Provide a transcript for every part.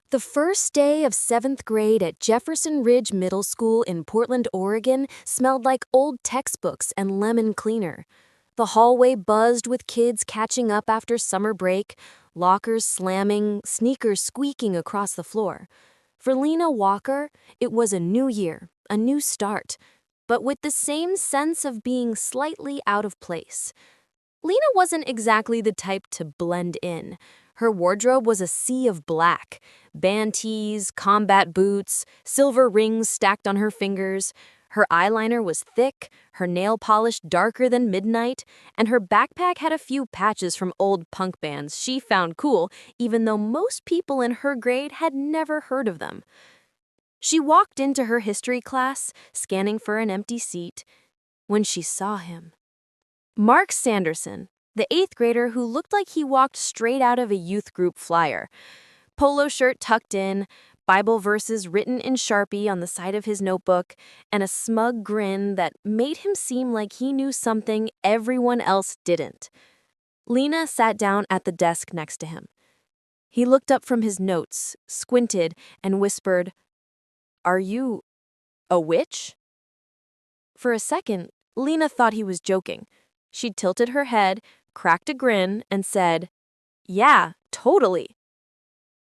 The first day of 7th grade at Jefferson Ridge Middle School in Portland, Oregon smelled like old textbooks and lemon cleaner. The hallway buzzed with kids catching up after summer break, lockers slamming, sneakers squeaking across the floor. For Lena Walker, it was a new year, a new start, but with the same sense of being slightly out of place. Lena wasn't exactly the type to blend in. Her wardrobe was a sea of black: band tees, combat boots, silver rings stacked on her fingers. Her eyeliner was thick, her nail polish darker than midnight, and her backpack had a few patches from old punk bands she found cool, even though most people in her grade had never heard of them. She walked into her history class, scanning for an empty seat, when she saw him. Mark Sanderson, the 8th grader who looked like he walked straight out of a youth group flyer. Polo shirt tucked in, Bible verses written in Sharpie on the side of his notebook, and a smug grin that made him seem like he knew something everyone else didn't. Lena sat down at the desk next to him. He looked up from his notes, squinted, and whispered, "Are you a witch?" For a second, Lena thought he was joking. She tilted her head, cracked a grin, and said, "Yeah, totally."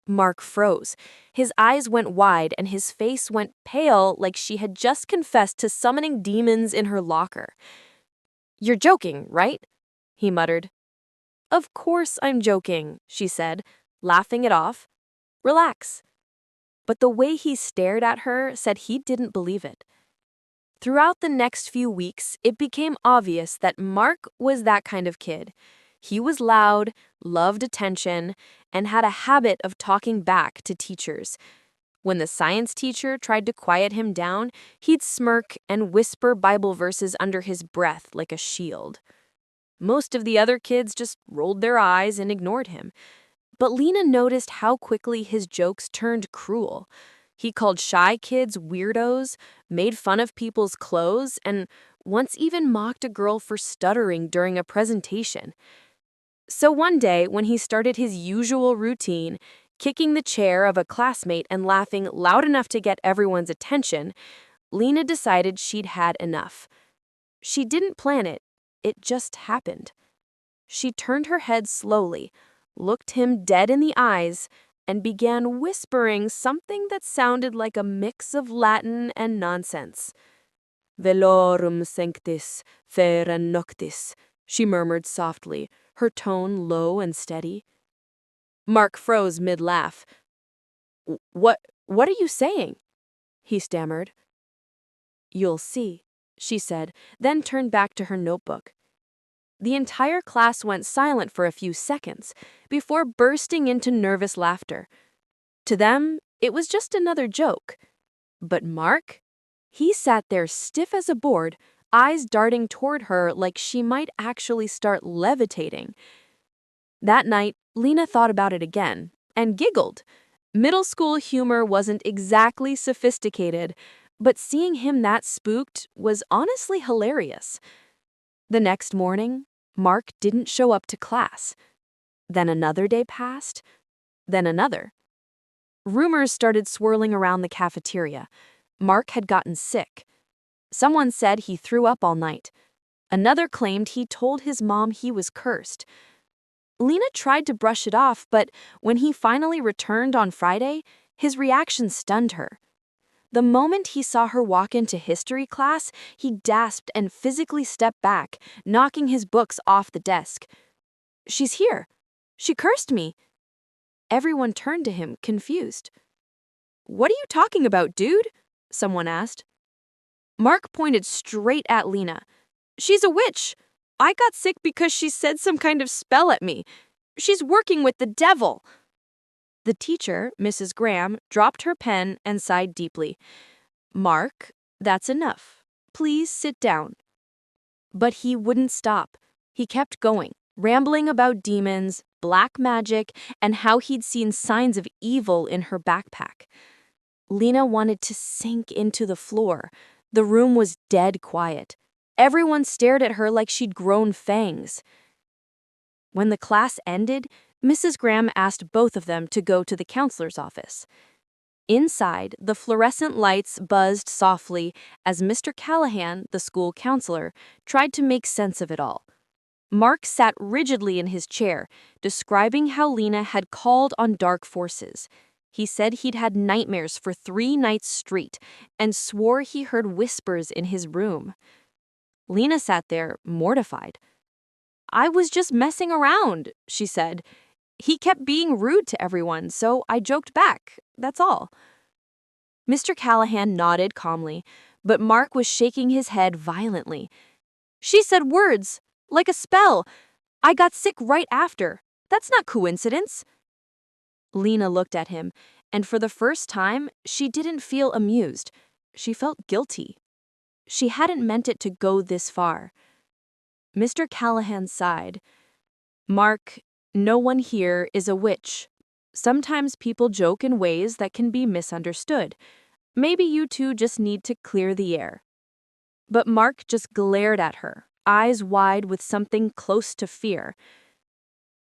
Mark froze. His eyes went wide and his face went pale, like she had just confessed to summoning demons in her locker. "You're joking, right?" he muttered. "Of course I'm joking," she said, laughing it off. "Relax." But the way he stared at her said he didn't believe it. Throughout the next few weeks, it became obvious that Mark was that kind of kid. He was loud, loved attention, and had a habit of talking back to teachers. When the science teacher tried to quiet him down, he'd smirk and whisper Bible verses under his breath like a shield. Most of the other kids just rolled their eyes and ignored him. But Lena noticed how quickly his jokes turned cruel. He called shy kids weirdos, made fun of people's clothes, and once even mocked a girl for stuttering during a presentation. So one day, when he started his usual routine, kicking the chair of a classmate and laughing loud enough to get everyone's attention, Lena decided she'd had enough. She didn't plan it, it just happened. She turned her head slowly, looked him dead in the eyes, and began whispering something that sounded like a mix of Latin and nonsense. "Velorum sanctis, fera noctis," she murmured softly, her tone low and steady. Mark froze mid-laugh. What are you saying?" he stammered. "You'll see," she said, then turned back to her notebook. The entire class went silent for a few seconds before bursting into nervous laughter. To them, it was just another joke. But Mark? He sat there stiff as a board, eyes darting toward her like she might actually start levitating. That night, Lena thought about it again and giggled. Middle school humor wasn't exactly sophisticated, but seeing him that spooked was honestly hilarious. The next morning, Mark didn't show up to class. Then another day passed, then another. Rumors started swirling around the cafeteria. Mark had gotten sick. Someone said he threw up all night. Another claimed he told his mom he was cursed. Lena tried to brush it off, but when he finally returned on Friday, his reaction stunned her. The moment he saw her walk into history class, he gasped and physically stepped back, knocking his books off the desk. "She's here. She cursed me." Everyone turned to him, confused. "What are you talking about, dude?" someone asked. Mark pointed straight at Lena. "She's a witch. I got sick because she said some kind of spell at me. She's working with the devil." The teacher, Mrs. Graham, dropped her pen and sighed deeply. "Mark, that's enough. Please sit down." But he wouldn't stop. He kept going, rambling about demons, black magic, and how he'd seen signs of evil in her backpack. Lena wanted to sink into the floor. The room was dead quiet. Everyone stared at her like she'd grown fangs. When the class ended, Mrs. Graham asked both of them to go to the counselor's office. Inside, the fluorescent lights buzzed softly as Mr. Callahan, the school counselor, tried to make sense of it all. Mark sat rigidly in his chair, describing how Lena had called on dark forces. He said he'd had nightmares for 3 nights straight and swore he heard whispers in his room. Lena sat there, mortified. "I was just messing around," she said. "He kept being rude to everyone, so I joked back. That's all." Mr. Callahan nodded calmly, but Mark was shaking his head violently. "She said words, like a spell. I got sick right after. That's not coincidence." Lena looked at him, and for the first time, she didn't feel amused. She felt guilty. She hadn't meant it to go this far. Mr. Callahan sighed. "Mark, no one here is a witch. Sometimes people joke in ways that can be misunderstood. Maybe you two just need to clear the air." But Mark just glared at her, eyes wide with something close to fear.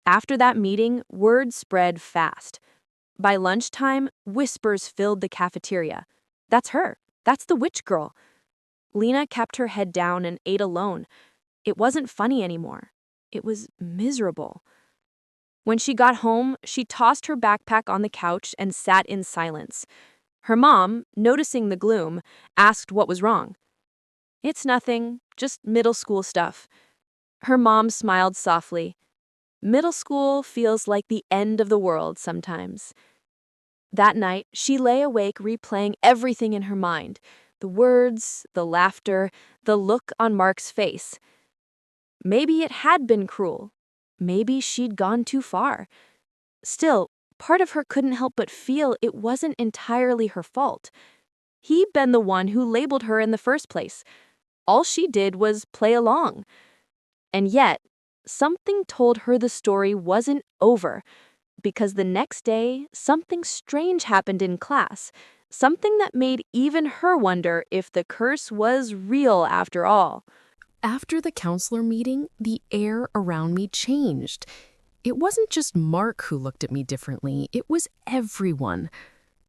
After that meeting, word spread fast. By lunchtime, whispers filled the cafeteria. "That's her. That's the witch girl." Lena kept her head down and ate alone. It wasn't funny anymore. It was miserable. When she got home, she tossed her backpack on the couch and sat in silence. Her mom, noticing the gloom, asked what was wrong. "It's nothing, just middle school stuff." Her mom smiled softly. Middle school feels like the end of the world sometimes. That night, she lay awake replaying everything in her mind. The words, the laughter, the look on Mark's face. Maybe it had been cruel. Maybe she'd gone too far. Still, part of her couldn't help but feel it wasn't entirely her fault. He'd been the one who labeled her in the first place. All she did was play along. And yet, something told her the story wasn't over, because the next day, something strange happened in class, something that made even her wonder if the curse was real after all. After the counselor meeting, the air around me changed. It wasn't just Mark who looked at me differently, it was everyone.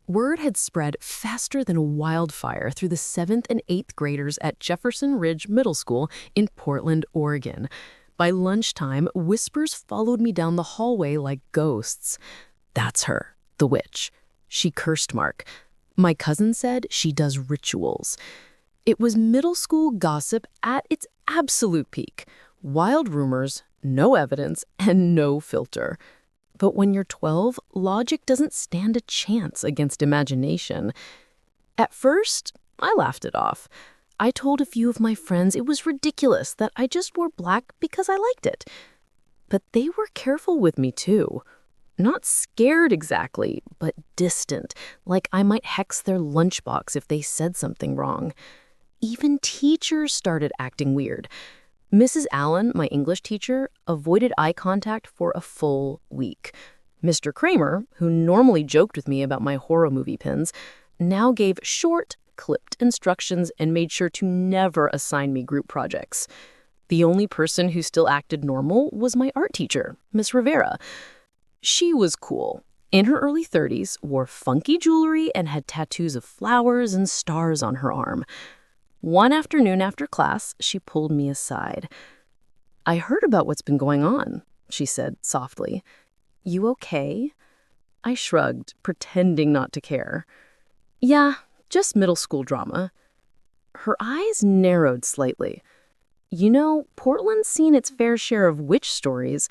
Word had spread faster than wildfire through the 7th and 8th graders at Jefferson Ridge Middle School in Portland, Oregon. By lunchtime, whispers followed me down the hallway like ghosts. "That's her, the witch. She cursed Mark. My cousin said she does rituals." It was middle school gossip at its absolute peak. Wild rumors, no evidence, and no filter. But when you're 12, logic doesn't stand a chance against imagination. At first, I laughed it off. I told a few of my friends it was ridiculous that I just wore black because I liked it. But they were careful with me too. Not scared exactly, but distant, like I might hex their lunchbox if they said something wrong. Even teachers started acting weird. Mrs. Allen, my English teacher, avoided eye contact for a full week. Mr. Kramer, who normally joked with me about my horror movie pins, now gave short, clipped instructions and made sure to never assign me group projects. The only person who still acted normal was my art teacher, Miss Rivera. She was cool. In her early 30s, wore funky jewelry and had tattoos of flowers and stars on her arm. One afternoon after class, she pulled me aside. "I heard about what's been going on," she said softly. "You okay?" I shrugged, pretending not to care. "Yeah, just middle school drama." Her eyes narrowed slightly. "You know, Portland's seen its fair share of witch stories,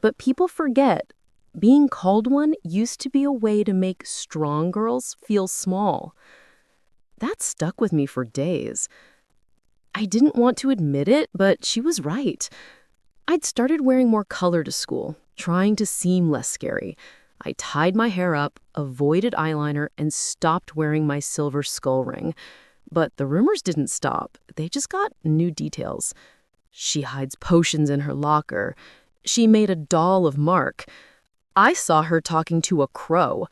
but people forget. Being called one used to be a way to make strong girls feel small." That stuck with me for days. I didn't want to admit it, but she was right. I'd started wearing more color to school, trying to seem less scary. I tied my hair up, avoided eyeliner, and stopped wearing my silver skull ring. But the rumors didn't stop. They just got new details. She hides potions in her locker. She made a doll of Mark. I saw her talking to a crow.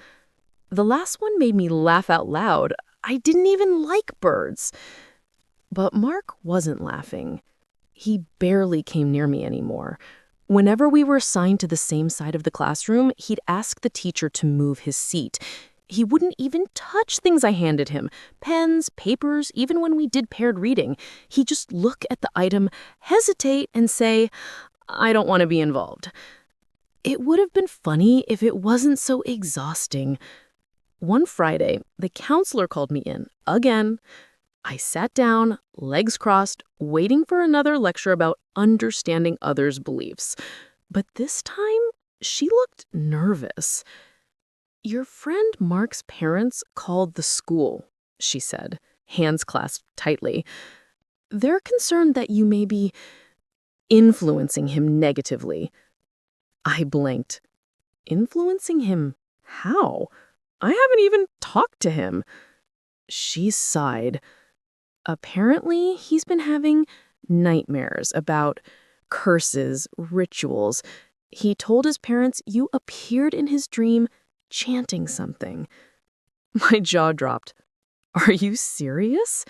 The last one made me laugh out loud. I didn't even like birds. But Mark wasn't laughing. He barely came near me anymore. Whenever we were assigned to the same side of the classroom, he'd ask the teacher to move his seat. He wouldn't even touch things I handed him, pens, papers, even when we did paired reading. He'd just look at the item, hesitate, and say, "I don't want to be involved." It would have been funny if it wasn't so exhausting. One Friday, the counselor called me in, again. I sat down, legs crossed, waiting for another lecture about understanding others' beliefs. But this time, she looked nervous. "Your friend Mark's parents called the school," she said, hands clasped tightly. "They're concerned that you may be influencing him negatively." I blinked. Influencing him? How? I haven't even talked to him. She sighed. Apparently, he's been having nightmares about curses, rituals. He told his parents you appeared in his dream chanting something. My jaw dropped. "Are you serious?"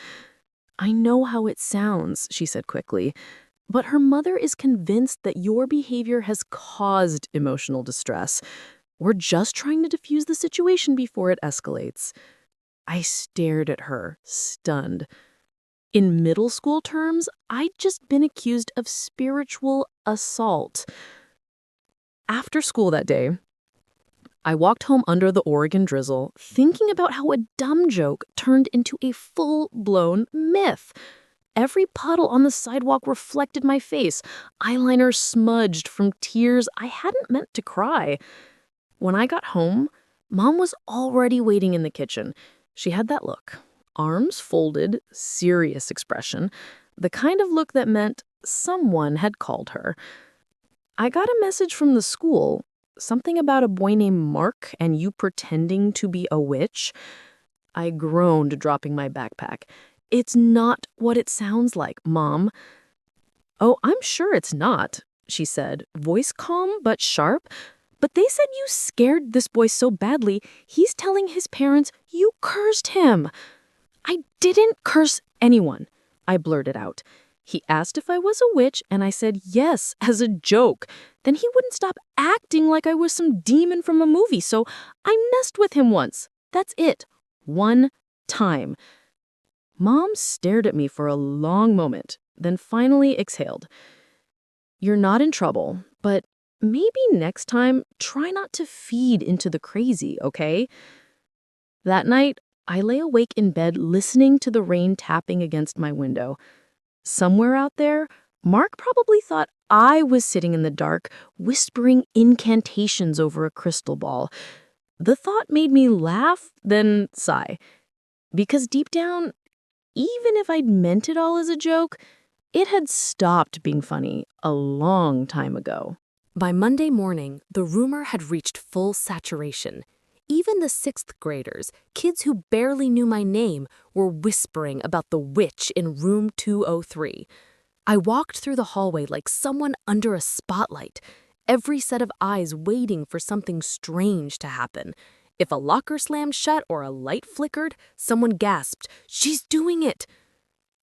"I know how it sounds," she said quickly, "but her mother is convinced that your behavior has caused emotional distress. We're just trying to diffuse the situation before it escalates." I stared at her, stunned. In middle school terms, I'd just been accused of spiritual assault. After school that day, I walked home under the Oregon drizzle, thinking about how a dumb joke turned into a full-blown myth. Every puddle on the sidewalk reflected my face, eyeliner smudged from tears I hadn't meant to cry. When I got home, Mom was already waiting in the kitchen. She had that look, arms folded, serious expression, the kind of look that meant someone had called her. I got a message from the school, something about a boy named Mark and you pretending to be a witch. I groaned, dropping my backpack. "It's not what it sounds like, Mom." "Oh, I'm sure it's not," she said, voice calm but sharp. "But they said you scared this boy so badly, he's telling his parents you cursed him." "I didn't curse anyone," I blurted out. He asked if I was a witch, and I said yes, as a joke. Then he wouldn't stop acting like I was some demon from a movie, so I messed with him once. That's it. One time. Mom stared at me for a long moment, then finally exhaled. "You're not in trouble, but maybe next time try not to feed into the crazy, okay?" That night, I lay awake in bed listening to the rain tapping against my window. Somewhere out there, Mark probably thought I was sitting in the dark, whispering incantations over a crystal ball. The thought made me laugh, then sigh. Because deep down, even if I'd meant it all as a joke, it had stopped being funny a long time ago. By Monday morning, the rumor had reached full saturation. Even the sixth graders, kids who barely knew my name, were whispering about the witch in room 203. I walked through the hallway like someone under a spotlight, every set of eyes waiting for something strange to happen. If a locker slammed shut or a light flickered, someone gasped, "She's doing it!"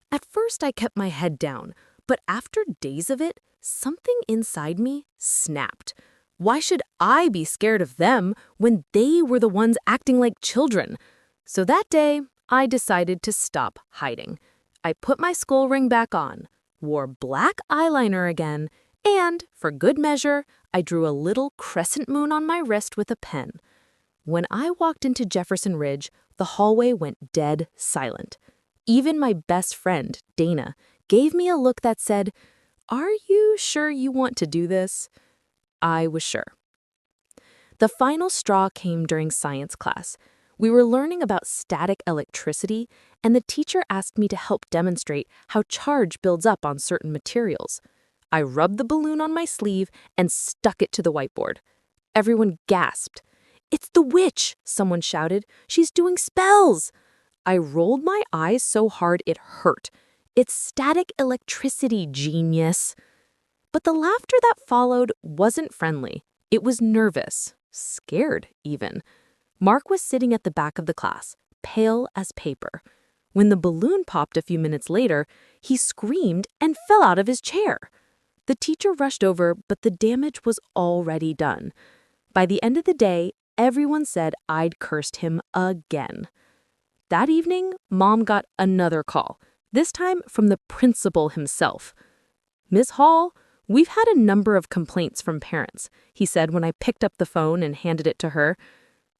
At first, I kept my head down, but after days of it, something inside me snapped. Why should I be scared of them when they were the ones acting like children? So that day, I decided to stop hiding. I put my skull ring back on, wore black eyeliner again, and, for good measure, I drew a little crescent moon on my wrist with a pen. When I walked into Jefferson Ridge, the hallway went dead silent. Even my best friend, Dana, gave me a look that said, "Are you sure you want to do this?" I was sure. The final straw came during science class. We were learning about static electricity, and the teacher asked me to help demonstrate how charge builds up on certain materials. I rubbed the balloon on my sleeve and stuck it to the whiteboard. Everyone gasped. "It's the witch!" someone shouted. "She's doing spells!" I rolled my eyes so hard it hurt. "It's static electricity, genius!" But the laughter that followed wasn't friendly. It was nervous, scared even. Mark was sitting at the back of the class, pale as paper. When the balloon popped a few minutes later, he screamed and fell out of his chair. The teacher rushed over, but the damage was already done. By the end of the day, everyone said I'd cursed him again. That evening, Mom got another call, this time from the principal himself. "Miss Hall, we've had a number of complaints from parents," he said when I picked up the phone and handed it to her.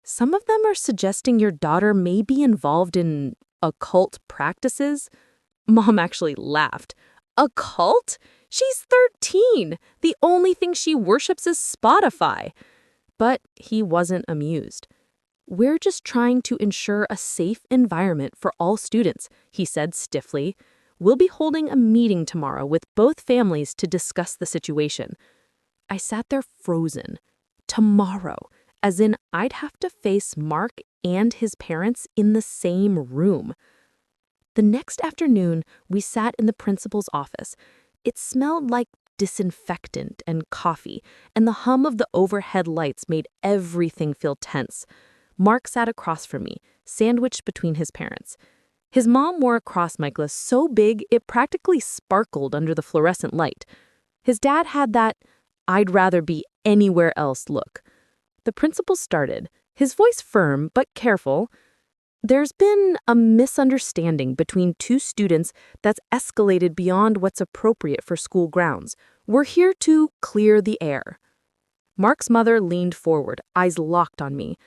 "Some of them are suggesting your daughter may be involved in occult practices." Mom actually laughed. "A cult? She's 13. The only thing she worships is Spotify." But he wasn't amused. "We're just trying to ensure a safe environment for all students," he said stiffly. "We'll be holding a meeting tomorrow with both families to discuss the situation." I sat there frozen. Tomorrow, as in I'd have to face Mark and his parents in the same room. The next afternoon, we sat in the principal's office. It smelled like disinfectant and coffee, and the hum of the overhead lights made everything feel tense. Mark sat across from me, sandwiched between his parents. His mom wore a cross necklace so big it practically sparkled under the fluorescent light. His dad had that "I'd rather be anywhere else" look. The principal started, his voice firm but careful. "There's been a misunderstanding between two students that's escalated beyond what's appropriate for school grounds. We're here to clear the air." Mark's mother leaned forward, eyes locked on me.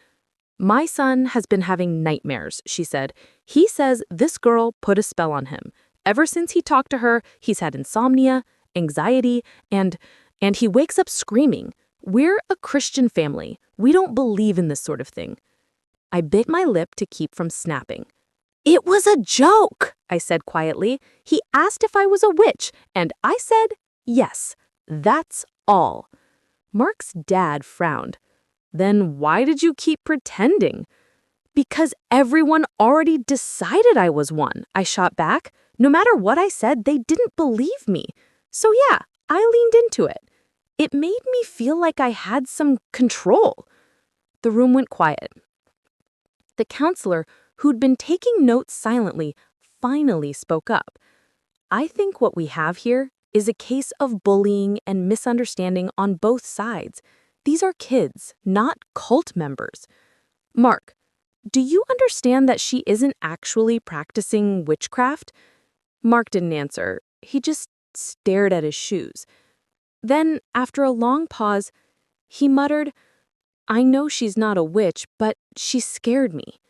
"My son has been having nightmares," she said. "He says this girl put a spell on him. Ever since he talked to her, he's had insomnia, anxiety, and he wakes up screaming. We're a Christian family. We don't believe in this sort of thing." I bit my lip to keep from snapping. "It was a joke," I said quietly. "He asked if I was a witch, and I said yes. That's all." Mark's dad frowned. "Then why did you keep pretending?" "Because everyone already decided I was one," I shot back. No matter what I said, they didn't believe me. So yeah, I leaned into it. It made me feel like I had some control. The room went quiet. The counselor, who'd been taking notes silently, finally spoke up. "I think what we have here is a case of bullying and misunderstanding on both sides. These are kids, not cult members. Mark, do you understand that she isn't actually practicing witchcraft?" Mark didn't answer. He just stared at his shoes. Then, after a long pause, he muttered, "I know she's not a witch, but she scared me."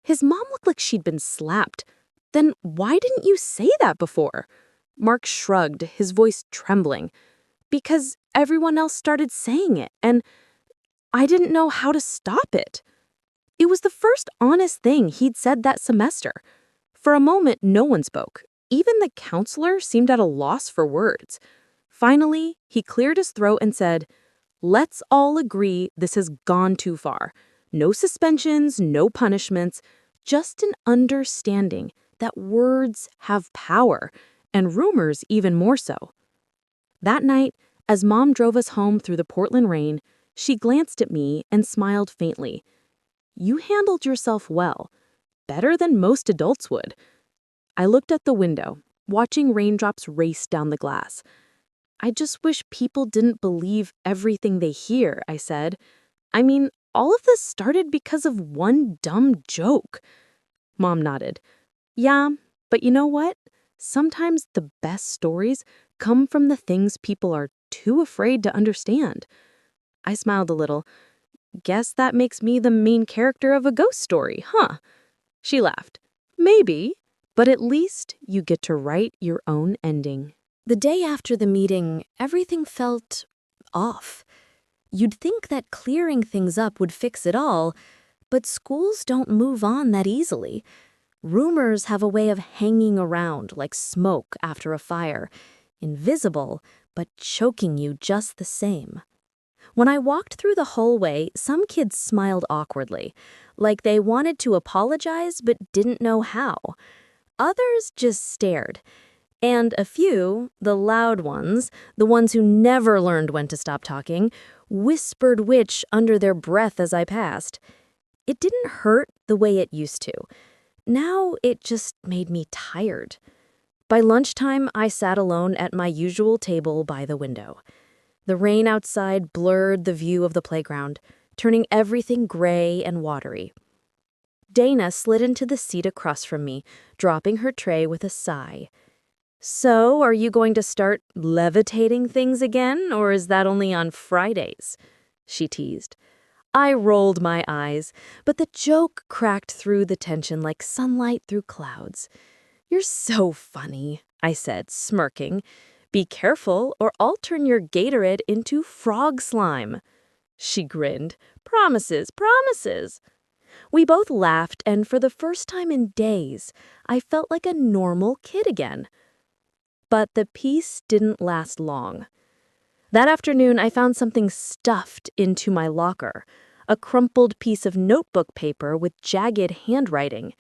His mom looked like she'd been slapped. "Then why didn't you say that before?" Mark shrugged, his voice trembling. "Because everyone else started saying it, and I didn't know how to stop it." It was the first honest thing he'd said that semester. For a moment, no one spoke. Even the counselor seemed at a loss for words. Finally, he cleared his throat and said, "Let's all agree this has gone too far. No suspensions, no punishments, just an understanding that words have power, and rumors even more so." That night, as Mom drove us home through the Portland rain, she glanced at me and smiled faintly. "You handled yourself well, better than most adults would." I looked at the window, watching raindrops race down the glass. "I just wish people didn't believe everything they hear," I said. "I mean, all of this started because of one dumb joke." Mom nodded. "Yeah, but you know what? Sometimes the best stories come from the things people are too afraid to understand." I smiled a little. "Guess that makes me the main character of a ghost story, huh?" She laughed. "Maybe, but at least you get to write your own ending." The day after the meeting, everything felt off. You'd think that clearing things up would fix it all, but schools don't move on that easily. Rumors have a way of hanging around like smoke after a fire, invisible, but choking you just the same. When I walked through the hallway, some kids smiled awkwardly, like they wanted to apologize but didn't know how. Others just stared. And a few, the loud ones, the ones who never learned when to stop talking, whispered witch under their breath as I passed. It didn't hurt the way it used to. Now it just made me tired. By lunchtime, I sat alone at my usual table by the window. The rain outside blurred the view of the playground, turning everything gray and watery. Dana slid into the seat across from me, dropping her tray with a sigh. "So, are you going to start levitating things again, or is that only on Fridays?" she teased. I rolled my eyes, but the joke cracked through the tension like sunlight through clouds. "You're so funny," I said, smirking. "Be careful, or I'll turn your Gatorade into frog slime." She grinned. "Promises, promises." We both laughed, and for the first time in days, I felt like a normal kid again. But the peace didn't last long. That afternoon, I found something stuffed into my locker, a crumpled piece of notebook paper with jagged handwriting.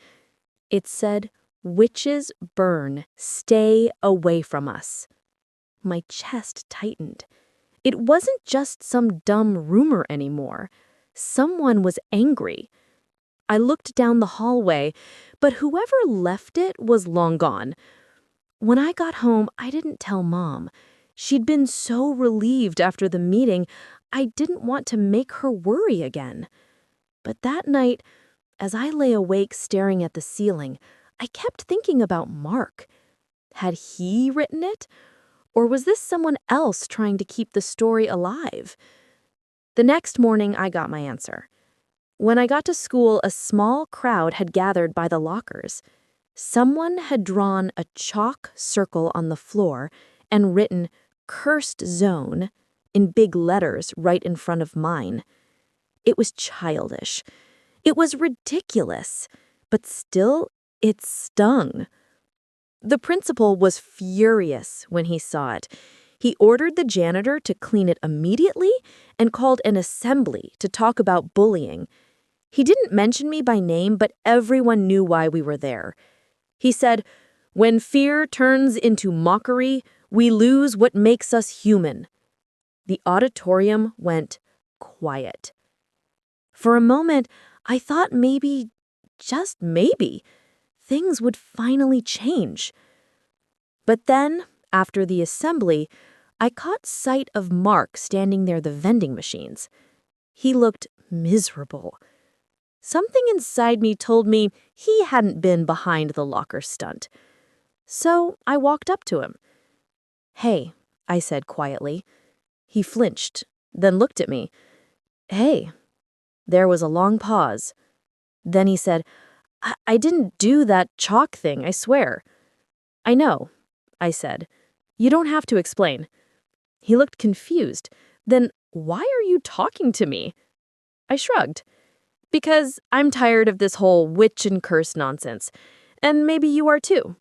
It said, "Witches burn. Stay away from us." My chest tightened. It wasn't just some dumb rumor anymore. Someone was angry. I looked down the hallway, but whoever left it was long gone. When I got home, I didn't tell Mom. She'd been so relieved after the meeting, I didn't want to make her worry again. But that night, as I lay awake staring at the ceiling, I kept thinking about Mark. Had he written it? Or was this someone else trying to keep the story alive? The next morning, I got my answer. When I got to school, a small crowd had gathered by the lockers. Someone had drawn a chalk circle on the floor and written "Cursed Zone" in big letters right in front of mine. It was childish. It was ridiculous, but still, it stung. The principal was furious when he saw it. He ordered the janitor to clean it immediately and called an assembly to talk about bullying. He didn't mention me by name, but everyone knew why we were there. He said, "When fear turns into mockery, we lose what makes us human." The auditorium went quiet. For a moment, I thought maybe, just maybe, things would finally change. But then, after the assembly, I caught sight of Mark standing near the vending machines. He looked miserable. Something inside me told me he hadn't been behind the locker stunt. So I walked up to him. "Hey," I said quietly. He flinched, then looked at me. "Hey." There was a long pause. Then he said, I didn't do that chalk thing, I swear." "I know," I said. "You don't have to explain." He looked confused. "Then why are you talking to me?" I shrugged. "Because I'm tired of this whole witch and curse nonsense. And maybe you are too."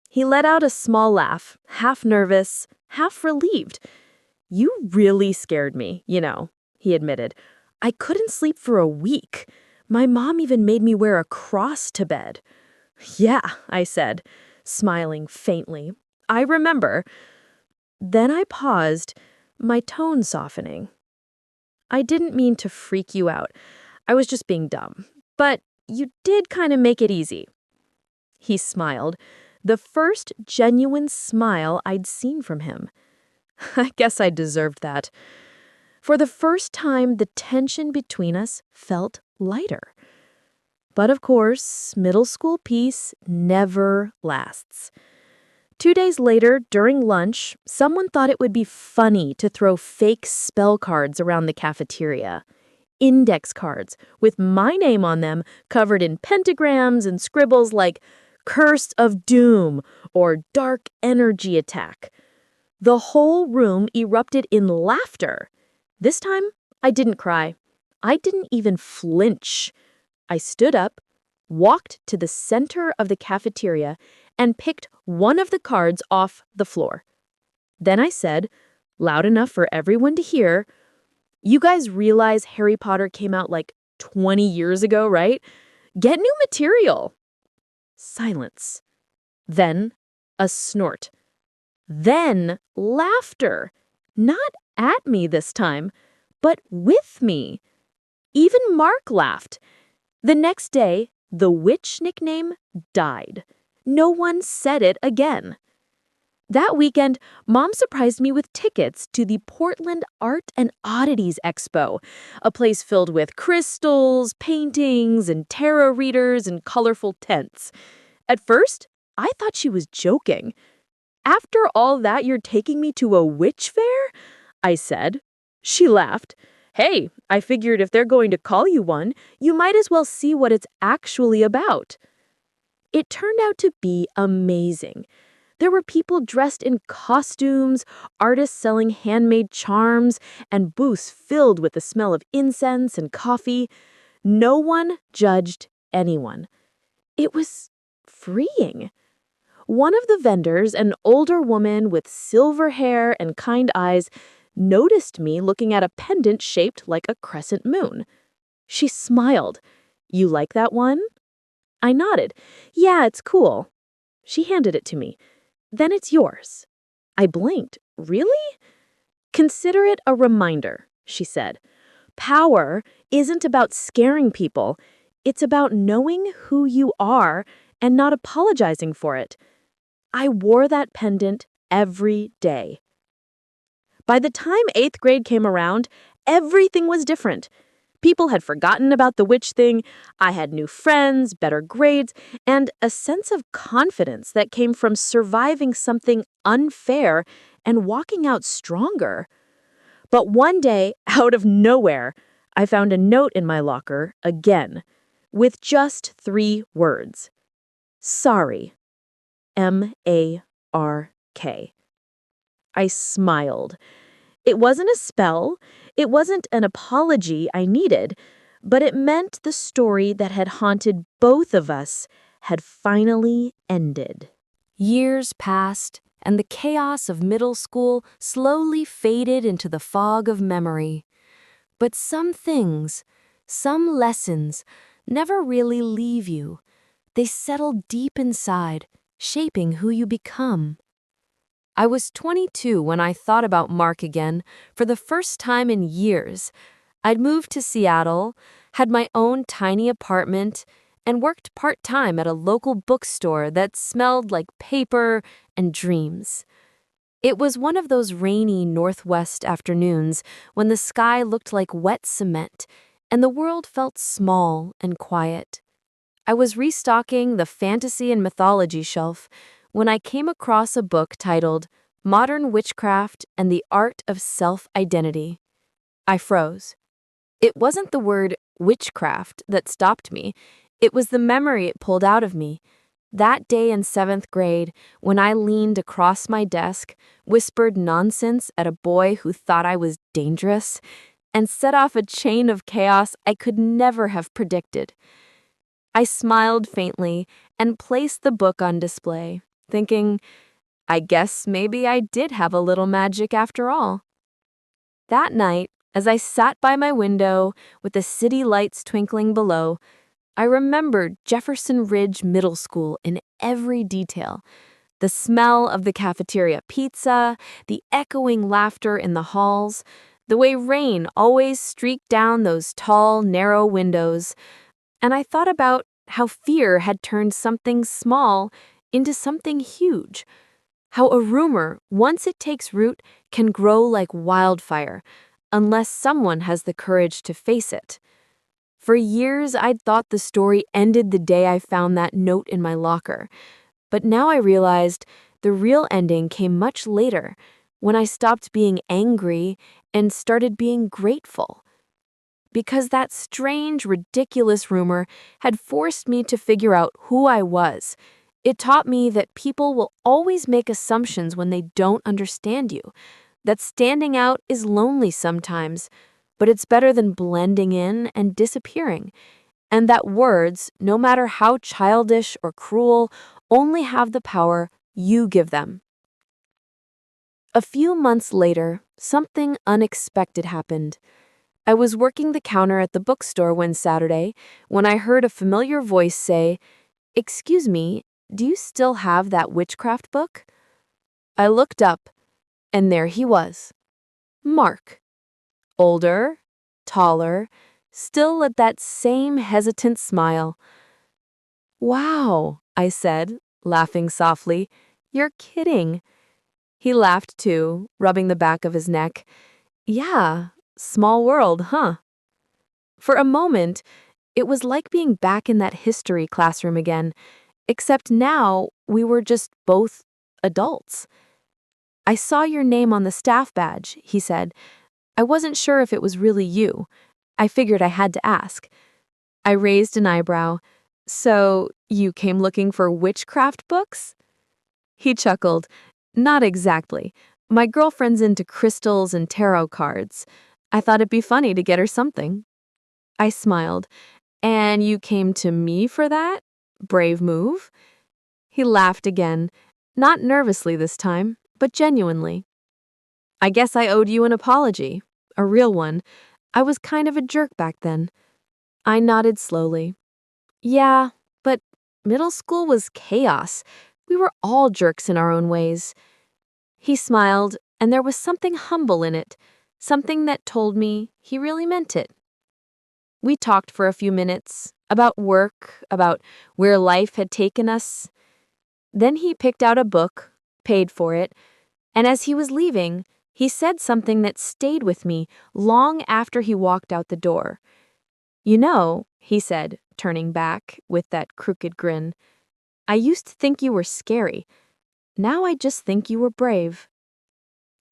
He let out a small laugh, half nervous, half relieved. "You really scared me, he admitted. "I couldn't sleep for a week. My mom even made me wear a cross to bed." "Yeah," I said, smiling faintly. "I remember." Then I paused, my tone softening. "I didn't mean to freak you out. I was just being dumb. But you did kind of make it easy." He smiled, the first genuine smile I'd seen from him. I guess I deserved that. For the first time, the tension between us felt lighter. But of course, middle school peace never lasts. 2 days later, during lunch, someone thought it would be funny to throw fake spell cards around the cafeteria. Index cards with my name on them covered in pentagrams and scribbles like "Curse of Doom" or "Dark Energy Attack." The whole room erupted in laughter. This time, I didn't cry. I didn't even flinch. I stood up, walked to the center of the cafeteria, and picked one of the cards off the floor. Then I said, loud enough for everyone to hear, "You guys realize Harry Potter came out like 20 years ago, right? Get new material." Silence. Then a snort. Then laughter. Not at me this time, but with me. Even Mark laughed. The next day, the witch nickname died. No one said it again. That weekend, Mom surprised me with tickets to the Portland Art and Oddities Expo, a place filled with crystals, paintings, and tarot readers and colorful tents. At first, I thought she was joking. "After all that, you're taking me to a witch fair?" I said. She laughed. "Hey, I figured if they're going to call you one, you might as well see what it's actually about." It turned out to be amazing. There were people dressed in costumes, artists selling handmade charms, and booths filled with the smell of incense and coffee. No one judged anyone. It was freeing. One of the vendors, an older woman with silver hair and kind eyes, noticed me looking at a pendant shaped like a crescent moon. She smiled. "You like that one?" I nodded. "Yeah, it's cool." She handed it to me. "Then it's yours." I blinked. "Really?" "Consider it a reminder," she said. "Power isn't about scaring people. It's about knowing who you are and not apologizing for it." I wore that pendant every day. By the time 8th grade came around, everything was different. People had forgotten about the witch thing, I had new friends, better grades, and a sense of confidence that came from surviving something unfair and walking out stronger. But one day, out of nowhere, I found a note in my locker again, with just 3 words. Sorry. M-A-R-K. I smiled. It wasn't a spell, it wasn't an apology I needed, but it meant the story that had haunted both of us had finally ended. Years passed, and the chaos of middle school slowly faded into the fog of memory. But some things, some lessons, never really leave you. They settle deep inside, shaping who you become. I was 22 when I thought about Mark again, for the first time in years. I'd moved to Seattle, had my own tiny apartment, and worked part-time at a local bookstore that smelled like paper and dreams. It was one of those rainy Northwest afternoons when the sky looked like wet cement and the world felt small and quiet. I was restocking the fantasy and mythology shelf when I came across a book titled Modern Witchcraft and the Art of Self-Identity. I froze. It wasn't the word witchcraft that stopped me. It was the memory it pulled out of me. That day in 7th grade, when I leaned across my desk, whispered nonsense at a boy who thought I was dangerous, and set off a chain of chaos I could never have predicted. I smiled faintly and placed the book on display, thinking, I guess maybe I did have a little magic after all. That night, as I sat by my window with the city lights twinkling below, I remembered Jefferson Ridge Middle School in every detail. The smell of the cafeteria pizza, the echoing laughter in the halls, the way rain always streaked down those tall, narrow windows. And I thought about how fear had turned something small into something huge. How a rumor, once it takes root, can grow like wildfire, unless someone has the courage to face it. For years, I'd thought the story ended the day I found that note in my locker. But now I realized the real ending came much later, when I stopped being angry and started being grateful. Because that strange, ridiculous rumor had forced me to figure out who I was. It taught me that people will always make assumptions when they don't understand you, that standing out is lonely sometimes, but it's better than blending in and disappearing, and that words, no matter how childish or cruel, only have the power you give them. A few months later, something unexpected happened. I was working the counter at the bookstore one Saturday when I heard a familiar voice say, "Excuse me, do you still have that witchcraft book?" I looked up, and there he was. Mark. Older, taller, still with that same hesitant smile. "Wow," I said, laughing softly. "You're kidding." He laughed too, rubbing the back of his neck. "Yeah, small world, huh?" For a moment, it was like being back in that history classroom again, except now we were just both adults. "I saw your name on the staff badge," he said. "I wasn't sure if it was really you. I figured I had to ask." I raised an eyebrow. "So, you came looking for witchcraft books?" He chuckled. "Not exactly. My girlfriend's into crystals and tarot cards. I thought it'd be funny to get her something." I smiled. "And you came to me for that? Brave move." He laughed again, not nervously this time, but genuinely. "I guess I owed you an apology. A real one. I was kind of a jerk back then." I nodded slowly. "Yeah, but middle school was chaos. We were all jerks in our own ways." He smiled, and there was something humble in it, something that told me he really meant it. We talked for a few minutes, about work, about where life had taken us. Then he picked out a book, paid for it, and as he was leaving, he said something that stayed with me long after he walked out the door. "You know," he said, turning back with that crooked grin, "I used to think you were scary. Now I just think you were brave."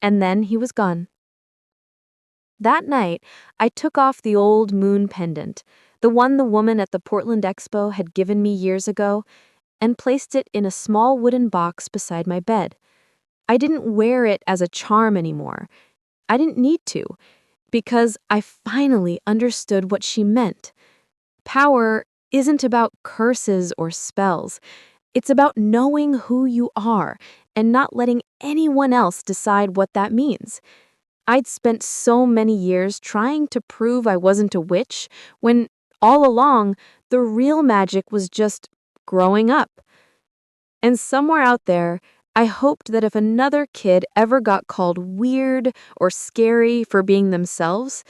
And then he was gone. That night, I took off the old moon pendant, the one the woman at the Portland Expo had given me years ago, and placed it in a small wooden box beside my bed. I didn't wear it as a charm anymore. I didn't need to, because I finally understood what she meant. Power isn't about curses or spells. It's about knowing who you are and not letting anyone else decide what that means. I'd spent so many years trying to prove I wasn't a witch when, all along, the real magic was just growing up. And somewhere out there, I hoped that if another kid ever got called weird or scary for being themselves,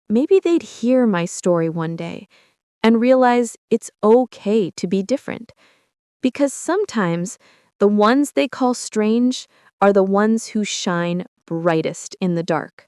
maybe they'd hear my story one day and realize it's okay to be different. Because sometimes the ones they call strange are the ones who shine brightest in the dark.